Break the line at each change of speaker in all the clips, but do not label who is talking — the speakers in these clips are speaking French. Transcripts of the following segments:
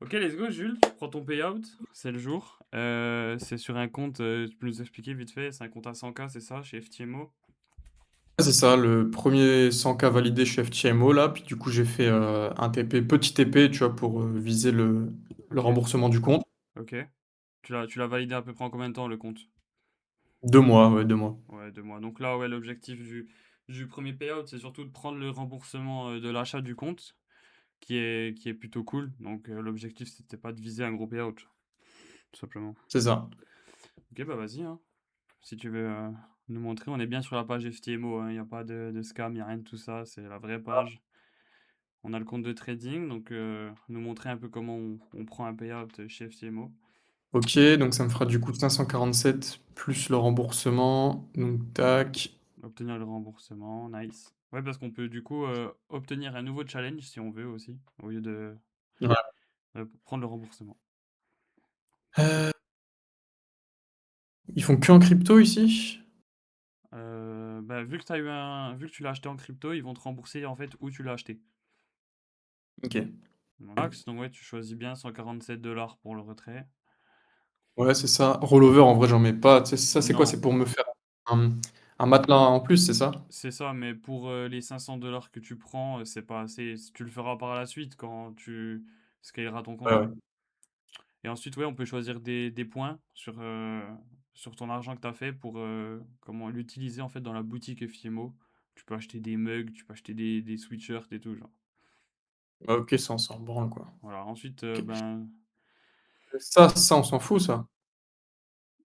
Ok, let's go, Jules. Tu prends ton payout, c'est le jour. C'est sur un compte, tu peux nous expliquer vite fait, c'est un compte à 100K, c'est ça, chez FTMO.
C'est ça, le premier 100K validé chez FTMO là, puis du coup j'ai fait un TP, petit TP, tu vois, pour viser le
Ok,
remboursement du compte.
ok. Tu l'as validé à peu près en combien de temps le compte?
2 mois, ouais, 2 mois.
Ouais, 2 mois. Donc là, ouais, l'objectif du premier payout, c'est surtout de prendre le remboursement de l'achat du compte, qui est plutôt cool. Donc l'objectif, c'était pas de viser un gros payout, tout simplement.
C'est ça.
Ok, bah vas-y, hein. Si tu veux nous montrer, on est bien sur la page FTMO, hein. Il n'y a pas de scam, il n'y a rien de tout ça, c'est la vraie page. On a le compte de trading, donc nous montrer un peu comment on prend un payout chez FTMO.
Ok, donc ça me fera du coup 547 plus le remboursement. Donc tac.
Obtenir le remboursement, nice. Ouais, parce qu'on peut du coup obtenir un nouveau challenge si on veut aussi, au lieu
Ouais.
de prendre le remboursement.
Euh, Ils font que en crypto ici?
Bah, vu que tu l'as acheté en crypto, ils vont te rembourser en fait où tu l'as acheté.
Ok.
Max, donc ouais, tu choisis bien 147 $ pour le retrait.
Ouais, c'est ça. Rollover, en vrai, j'en mets pas. Tu sais, ça, c'est quoi?
Non,
C'est pour me faire un, un matelas en plus, c'est ça?
c'est ça, mais pour les 500 $ que tu prends, c'est pas assez. Tu le feras par la suite quand tu scaleras ton
Ouais,
compte.
ouais.
Et ensuite, ouais, on peut choisir des points sur ton argent que tu as fait pour comment l'utiliser en fait dans la boutique FIMO. Tu peux acheter des mugs, tu peux acheter des sweatshirts et tout, genre.
Ouais, ok, ça, on s'en branle, quoi.
Voilà. Ensuite,
Ok.
ben,
Ça, on s'en fout, ça.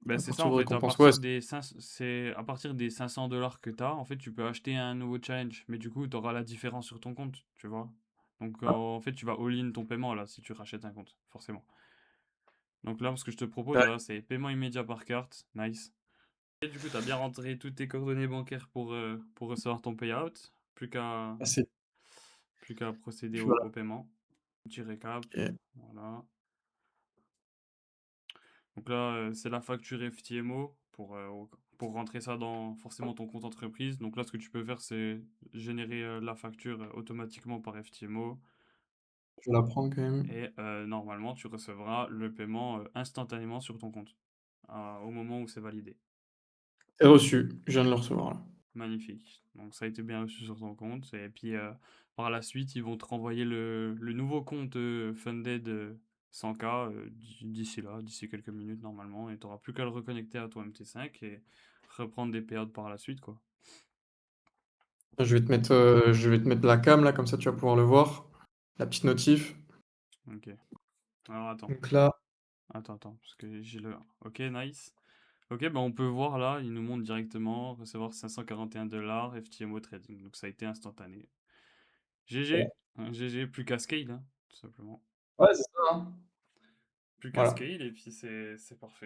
À
c'est ça
partir
en
de
fait.
récompense, ouais.
C'est à partir des 500 $ que tu as, en fait, tu peux acheter un nouveau challenge. Mais du coup, tu auras la différence sur ton compte, tu vois. Donc, en fait, tu vas all-in ton paiement là si tu rachètes un compte, forcément. Donc là, ce que je te propose là, c'est paiement immédiat par carte. Nice. Et du coup, tu as bien rentré toutes tes coordonnées bancaires pour recevoir ton payout. Plus qu'à
Ah, c'est
plus qu'à procéder
puis
au,
voilà.
au paiement. Petit récap.
Ok.
Voilà. Donc là, c'est la facture FTMO pour rentrer ça dans forcément ton compte entreprise. Donc là, ce que tu peux faire, c'est générer la facture automatiquement par FTMO.
Je vais la prendre quand même.
Et normalement, tu recevras le paiement instantanément sur ton compte au moment où c'est validé.
C'est reçu. Je viens de le recevoir là.
Magnifique. Donc ça a été bien reçu sur ton compte. Et puis par la suite, ils vont te renvoyer le nouveau compte Funded 100K d'ici là, d'ici quelques minutes normalement. Et tu n'auras plus qu'à le reconnecter à ton MT5 et reprendre des périodes par la suite, quoi.
Je vais te mettre la cam là, comme ça tu vas pouvoir le voir. La petite notif.
Ok. Alors attends.
Donc là,
Attends, parce que j'ai le... Ok, nice. Ok, bah on peut voir là, il nous montre directement recevoir 541 $ FTMO Trading. Donc ça a été instantané. GG. Hein, GG, plus qu'à scale, hein, tout simplement.
ouais, c'est ça, hein.
Plus qu'à
Voilà.
scale et puis c'est parfait.